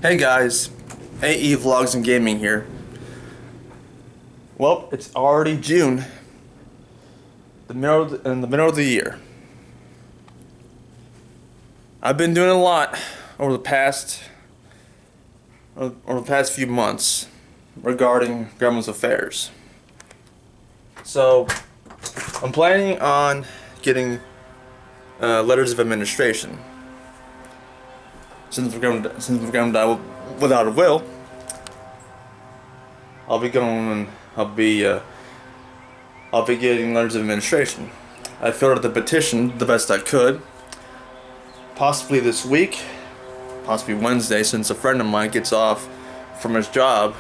Hey guys, AEVlogs&Gaming here. Well, it's already June, in the middle of the year. I've been doing a lot over the past few months regarding Grandma's affairs. So, I'm planning on getting letters of administration. Since we're going to die without a will, I'll be getting letters of administration. I filled out the petition the best I could. Possibly this week, possibly Wednesday, since a friend of mine gets off from his job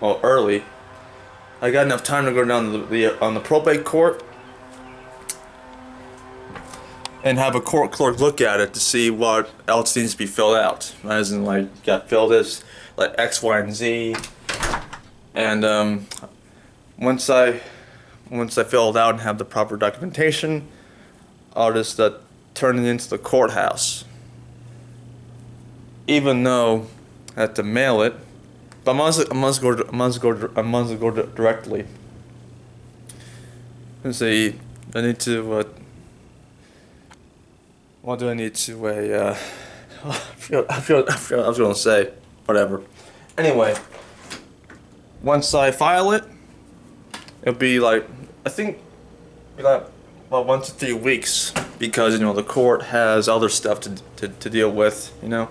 early. I got enough time to go down to on the probate court and have a court clerk look at it to see what else needs to be filled out. As in, like, got fill this, like X, Y, and Z. And once I fill it out and have the proper documentation, I'll just turn it into the courthouse. Even though I have to mail it, but I must go directly. Let's see. I need to. What do I need to I was gonna say. Whatever. Anyway, once I file it, it'll be like, I think, about 1 to 3 weeks, because the court has other stuff to deal with. I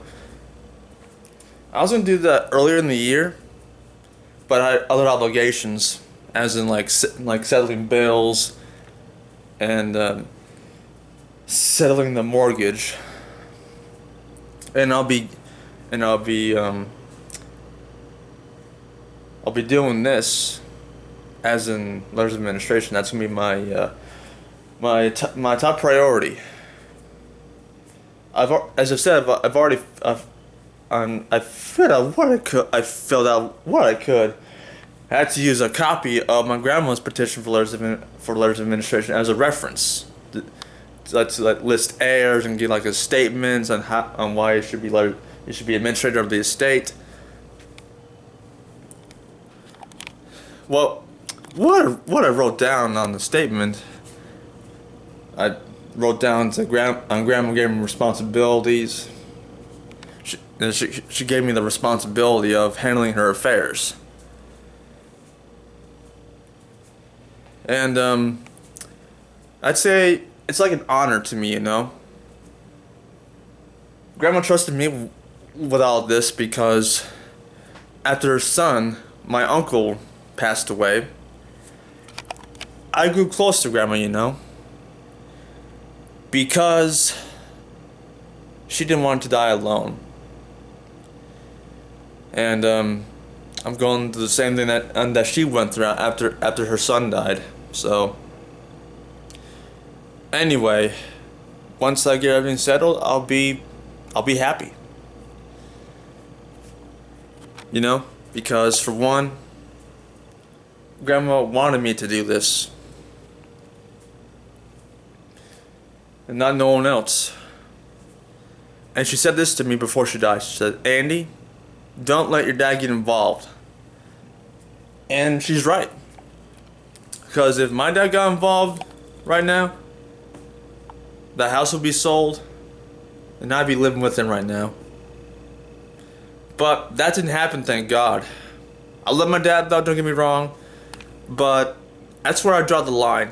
was gonna do that earlier in the year, but I had other obligations, as in like settling bills and settling the mortgage, and I'll be doing this as in letters of administration. That's gonna be my top priority. As I said, I filled out what I could. I had to use a copy of my grandma's petition for letters of administration as a reference. To list heirs and get like a statements on why it should be administrator of the estate. Well, what I wrote down on the statement, I wrote down Grandma gave me responsibilities. She gave me the responsibility of handling her affairs. And I'd say it's like an honor to me, Grandma trusted me with all this because after her son, my uncle, passed away, I grew close to Grandma, because she didn't want to die alone. And I'm going through the same thing that she went through after her son died. So anyway, once I get everything settled, I'll be happy. Because for one, Grandma wanted me to do this, and not no one else. And she said this to me before she died. She said, "Andy, don't let your dad get involved." And she's right. Because if my dad got involved right now, the house would be sold, and I'd be living with him right now. But that didn't happen, thank God. I love my dad, though, don't get me wrong, but that's where I draw the line,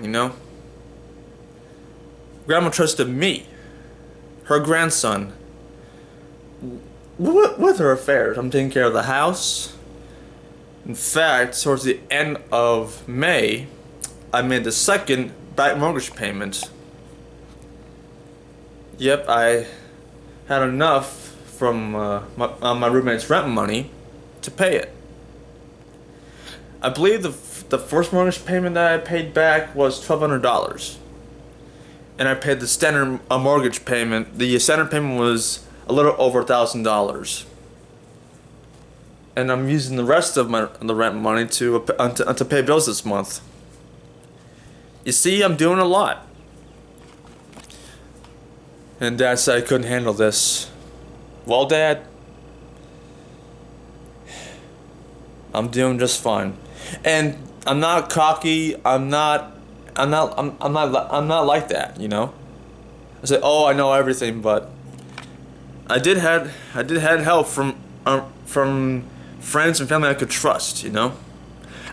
Grandma trusted me, her grandson, with her affairs. I'm taking care of the house. In fact, towards the end of May, I made the second back mortgage payment. Yep, I had enough from my roommate's rent money to pay it. I believe the first mortgage payment that I paid back was $1,200, and I paid the standard mortgage payment. The standard payment was a little over $1,000, and I'm using the rest of the rent money to pay bills this month. You see, I'm doing a lot. And Dad said I couldn't handle this. Well, Dad, I'm doing just fine, and I'm not cocky. I'm not like that. You know. I say, oh, I know everything, but I did had help from friends and family I could trust. You know.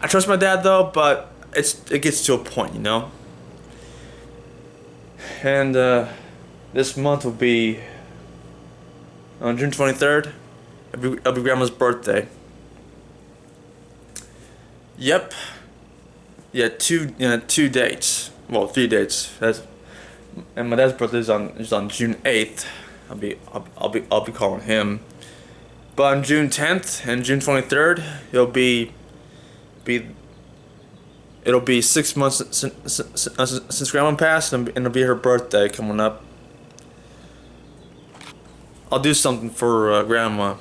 I trust my dad though, but it gets to a point. You know. And this month will be on June 23rd. It'll be Grandma's birthday. Yep. Yeah, two dates. Well, 3 dates. And my dad's birthday is on June 8th. I'll be calling him. But on June 10th and June 23rd, it'll be 6 months since Grandma passed, and it'll be her birthday coming up. I'll do something for Grandma.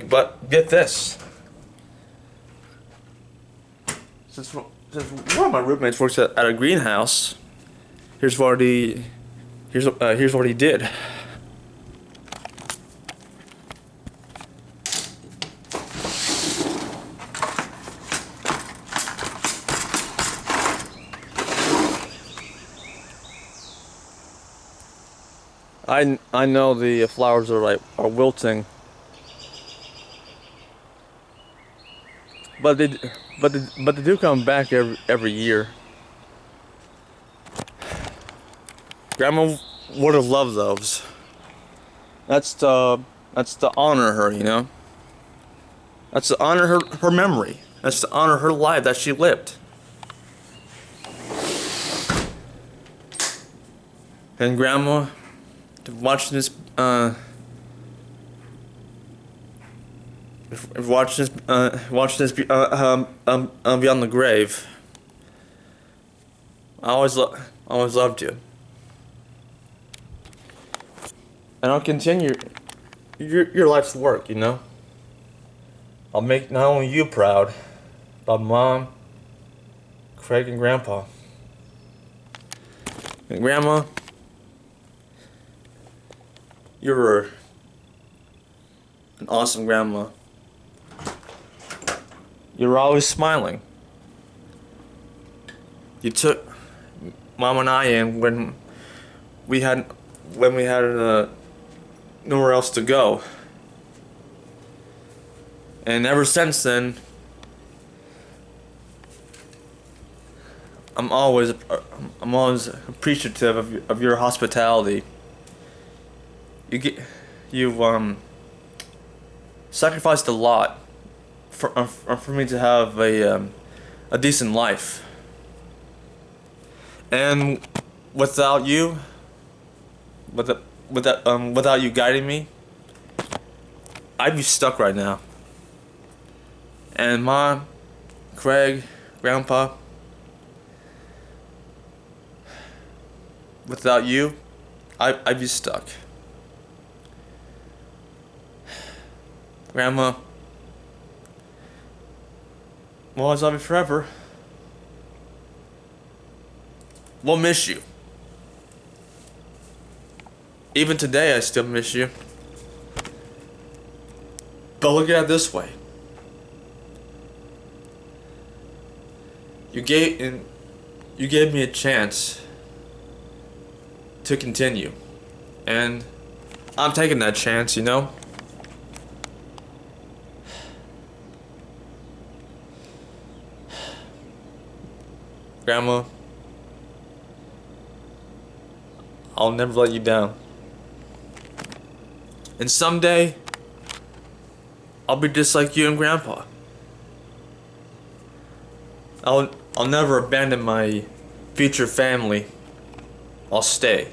But get this. Since one of my roommates works at a greenhouse, here's what he did. I know the flowers are wilting, but they do come back every year. Grandma would have loved those. That's to honor her, you know. That's to honor her memory. That's to honor her life that she lived. And Grandma, watching this beyond the grave. I always loved you, and I'll continue your life's work. You know, I'll make not only you proud, but Mom, Craig, and Grandpa, and Grandma. You're an awesome grandma. You're always smiling. You took Mom and I in when we had nowhere else to go, and ever since then, I'm always appreciative of your hospitality. You've sacrificed a lot for me to have a decent life, and without you guiding me, I'd be stuck right now. And Mom, Craig, Grandpa, without you, I'd be stuck. Grandma, well, always love you forever. We'll miss you. Even today, I still miss you. But look at it this way. You gave me a chance to continue, and I'm taking that chance, you know. Grandma, I'll never let you down. And someday, I'll be just like you and Grandpa. I'll never abandon my future family. I'll stay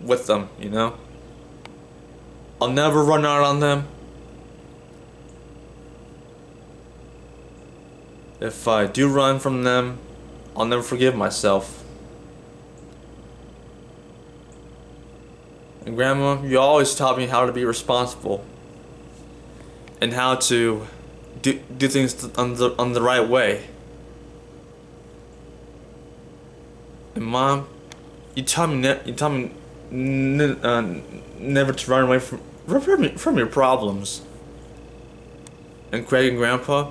with them, you know? I'll never run out on them. If I do run from them, I'll never forgive myself. And Grandma, you always taught me how to be responsible and how to do things on the right way. And Mom, you taught me never to run away from your problems. and Craig and Grandpa,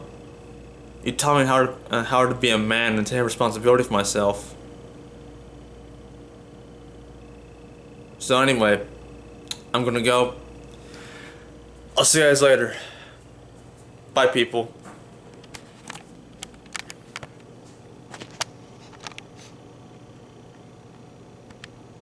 you taught me how to be a man and take responsibility for myself. So anyway, I'm gonna go. I'll see you guys later. Bye, people.